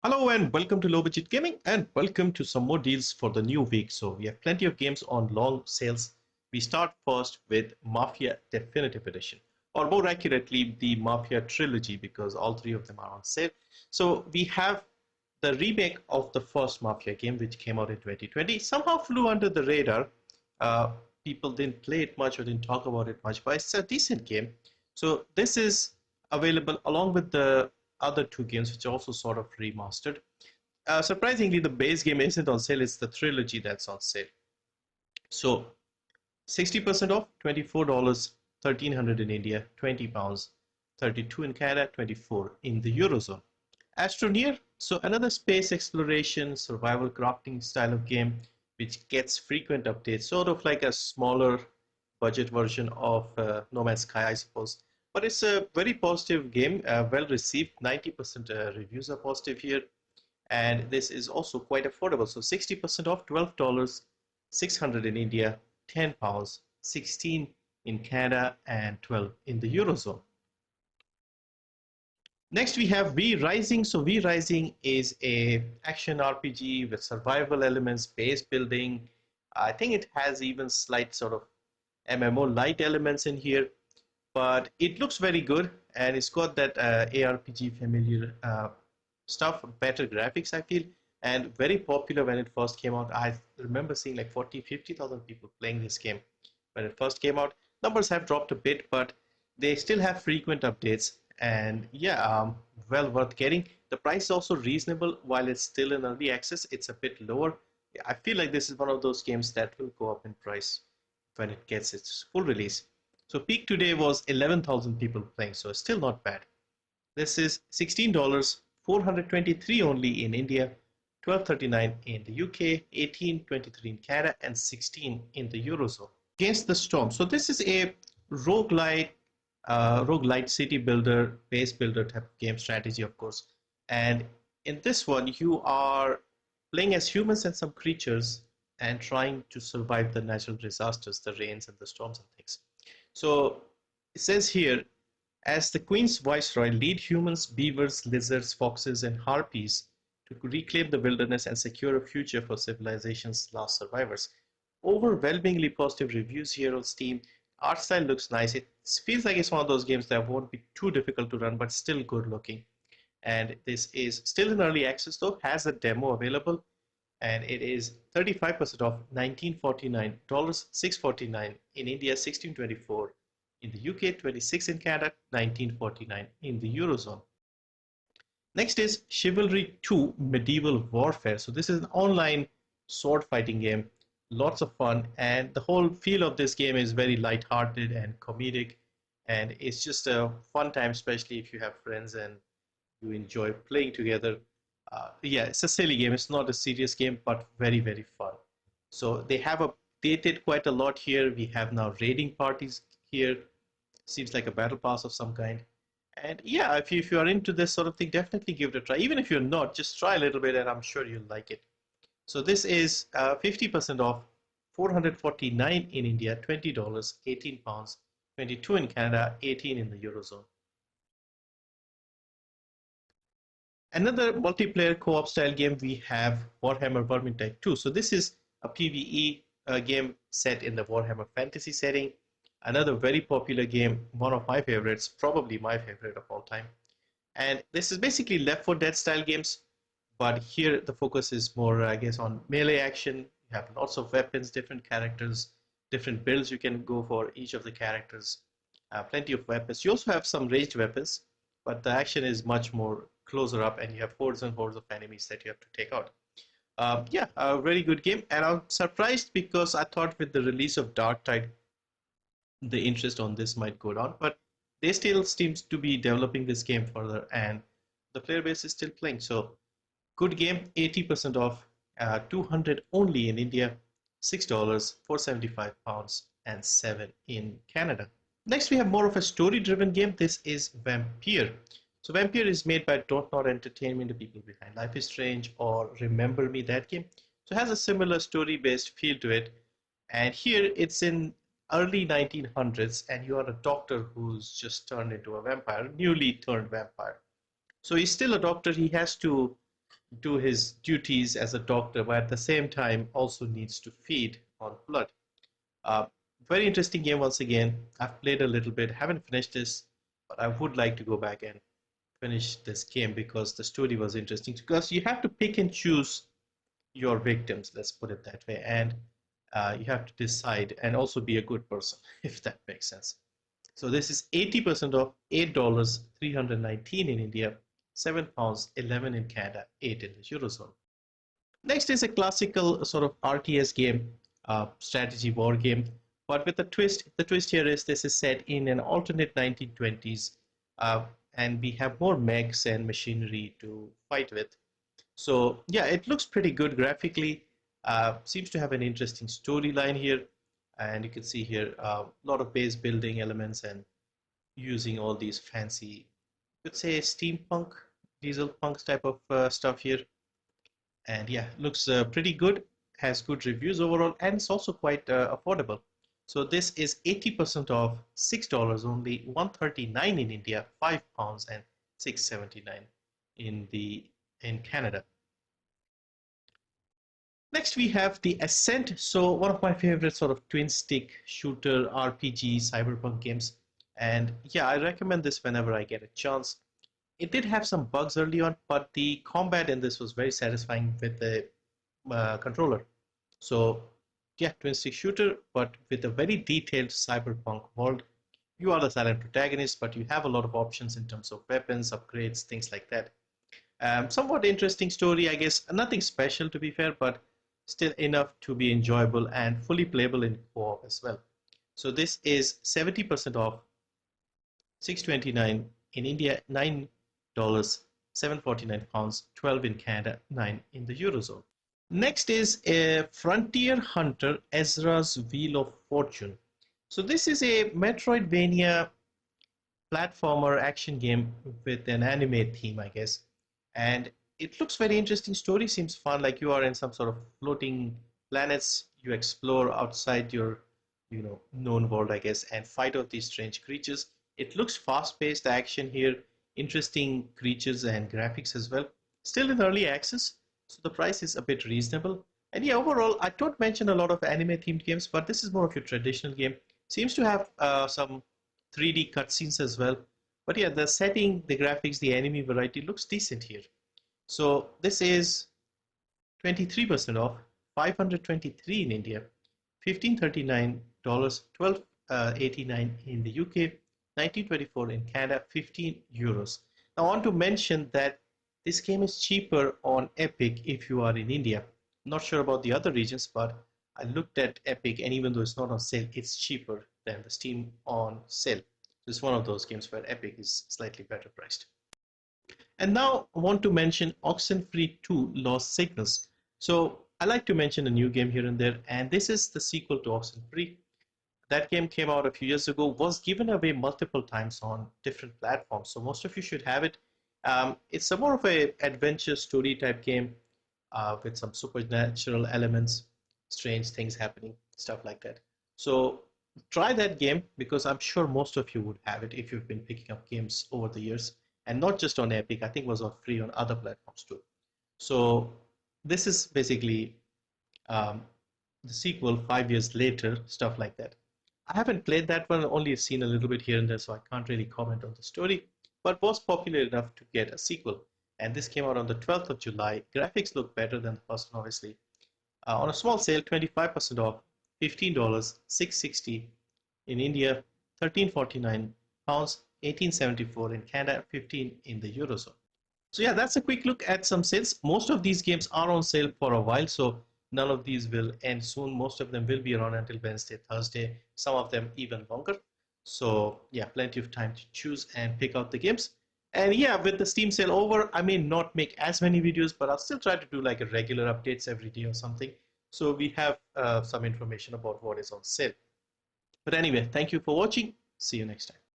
Hello and welcome to Low Budget Gaming and welcome to some more deals for the new week. So we have plenty of games on long sales. We start first with Mafia Definitive Edition, or more accurately the Mafia Trilogy, because all three of them are on sale. So we have the remake of the first Mafia game, which came out in 2020. Somehow flew under the radar. Uh, People didn't play it much or didn't talk about it much, but it's a decent game. So this is available along with the other two games, which are also sort of remastered. Surprisingly, the base game isn't on sale. It's the trilogy that's on sale. So 60% off, $24, 1300 in India, £20, 32 in Canada, 24 in the Eurozone. Astroneer, so another space exploration, survival crafting style of game, which gets frequent updates, sort of like a smaller budget version of No Man's Sky, I suppose. But it's a very positive game, well received. 90% reviews are positive here, and this is also quite affordable. So 60% off, $12, 600 in India, £10, 16 in Canada, and 12 in the Eurozone. Next we have V Rising. So V Rising is a action RPG with survival elements, base building. I think it has even slight sort of MMO light elements in here, but it looks very good and it's got that ARPG familiar stuff, better graphics I feel, and very popular when it first came out. I remember seeing like 40-50,000 people playing this game when it first came out. Numbers have dropped a bit, but they still have frequent updates, and yeah, well worth getting. The price is also reasonable. While it's still in early access, it's a bit lower. I feel like this is one of those games that will go up in price when it gets its full release. So peak today was 11,000 people playing, so still not bad. This is $16, 423 only in India, 1239 in the UK, 1823 in Canada, and 16 in the Eurozone. Against the Storm. So this is a roguelite, roguelite city builder, base builder type of game strategy, of course. And in this one, you are playing as humans and some creatures and trying to survive the natural disasters, the rains and the storms and things. So it says here, as the Queen's Viceroy, lead humans, beavers, lizards, foxes, and harpies to reclaim the wilderness and secure a future for civilization's last survivors. Overwhelmingly positive reviews here on Steam. Art style looks nice. It feels like it's one of those games that won't be too difficult to run, but still good looking. And this is still in early access though, has a demo available, and it is 35% off, $19.49, $6.49 in India, 16.24 in the UK, 26 in Canada, 19.49 in the Eurozone. Next is Chivalry 2 Medieval Warfare. So this is an online sword fighting game, lots of fun, and the whole feel of this game is very light-hearted and comedic, and it's just a fun time, especially if you have friends and you enjoy playing together. Yeah, it's a silly game. It's not a serious game, but very, very fun. So they have updated quite a lot here. We have now raiding parties here. Seems like a battle pass of some kind. And yeah, if you are into this sort of thing, definitely give it a try. Even if you're not, just try a little bit and I'm sure you'll like it. So this is 50% off, 449 in India, $20, 18 pounds, 22 in Canada, 18 in the Eurozone. Another multiplayer co-op style game, we have Warhammer Vermintide 2. So this is a PvE game set in the Warhammer fantasy setting. Another very popular game, one of my favorites, probably my favorite of all time. And this is basically Left 4 Dead style games, but here the focus is more, I guess, on melee action. You have lots of weapons, different characters, different builds you can go for each of the characters. Plenty of weapons. You also have some ranged weapons, but the action is much more closer up, and you have hordes and hordes of enemies that you have to take out. Yeah, a very good game, and I'm surprised because I thought with the release of Darktide, the interest on this might go down, but they still seems to be developing this game further, and the player base is still playing. So good game, 80% off, 200 only in India, $6, 475 pounds, and 7 in Canada. Next, we have more of a story-driven game. This is Vampyr. So Vampyr is made by Don't Nod Entertainment, the people behind Life is Strange or Remember Me, that game. So it has a similar story-based feel to it. And here it's in early 1900s, and you are a doctor who's just turned into a vampire, newly turned vampire. So he's still a doctor. He has to do his duties as a doctor, but at the same time also needs to feed on blood. Uh, Very interesting game once again. I've played a little bit, haven't finished this, but I would like to go back and finish this game because the story was interesting. Because you have to pick and choose your victims, let's put it that way, and you have to decide and also be a good person, if that makes sense. So this is 80% off, $8, 319 in India, £7, 11 in Canada, 8 in the Eurozone. Next is a classical sort of RTS game, strategy war game, but with a twist. The twist here is this is set in an alternate 1920s, and we have more mechs and machinery to fight with. So yeah, it looks pretty good graphically. Seems to have an interesting storyline here, and you can see here a lot of base building elements and using all these fancy, you could say steampunk, diesel punks type of stuff here. And yeah, looks pretty good, has good reviews overall, and it's also quite affordable. So this is 80% off, $6 only, 139 in India, £5 and 679 in Canada. Next we have the Ascent. So one of my favorite sort of twin stick shooter RPG cyberpunk games, and yeah, I recommend this whenever I get a chance. It did have some bugs early on, but the combat in this was very satisfying with the controller. So yeah, twin stick shooter, but with a very detailed cyberpunk world. You are the silent protagonist, but you have a lot of options in terms of weapons, upgrades, things like that. Somewhat interesting story, I guess. Nothing special to be fair, but still enough to be enjoyable and fully playable in co-op as well. So this is 70% off, $629 in India, $9, £749, 12 in Canada, 9 in the Eurozone. Next is a Frontier Hunter Ezra's Wheel of Fortune. So this is a Metroidvania platformer action game with an anime theme, I guess. And it looks very interesting. Story seems fun, like you are in some sort of floating planets. You explore outside your, known world, I guess, and fight off these strange creatures. It looks fast-paced action here, interesting creatures and graphics as well. Still in early access, so the price is a bit reasonable. And yeah, overall, I don't mention a lot of anime-themed games, but this is more of your traditional game. Seems to have some 3D cutscenes as well. But yeah, the setting, the graphics, the enemy variety looks decent here. So this is 23% off, 523 in India, $1539, 1289 in the UK, 1924 in Canada, 15 euros. Now I want to mention that this game is cheaper on Epic if you are in India. Not sure about the other regions, but I looked at Epic, and even though it's not on sale, it's cheaper than the Steam on sale. It's one of those games where Epic is slightly better priced. And now I want to mention Oxenfree 2 Lost Signals. So I like to mention a new game here and there, and this is the sequel to Oxenfree. That game came out a few years ago, was given away multiple times on different platforms, so most of you should have it. It's a more of a adventure story type game with some supernatural elements, strange things happening, stuff like that. So try that game, because I'm sure most of you would have it if you've been picking up games over the years, and not just on Epic. I think it was on free on other platforms too. So this is basically the sequel 5 years later, stuff like that. I haven't played that one, only seen a little bit here and there, so I can't really comment on the story, but was popular enough to get a sequel. And this came out on the 12th of July. Graphics look better than the first one, obviously. On a small sale, 25% off, $15, 660 in India, 1349 pounds, 1874 in Canada, 15 in the Eurozone. So yeah, that's a quick look at some sales. Most of these games are on sale for a while, so none of these will end soon. Most of them will be around until Wednesday, Thursday, some of them even longer. So yeah, plenty of time to choose and pick out the games. And yeah, with the Steam sale over, I may not make as many videos, but I'll still try to do like a regular updates every day or something. So we have some information about what is on sale. But anyway, thank you for watching. See you next time.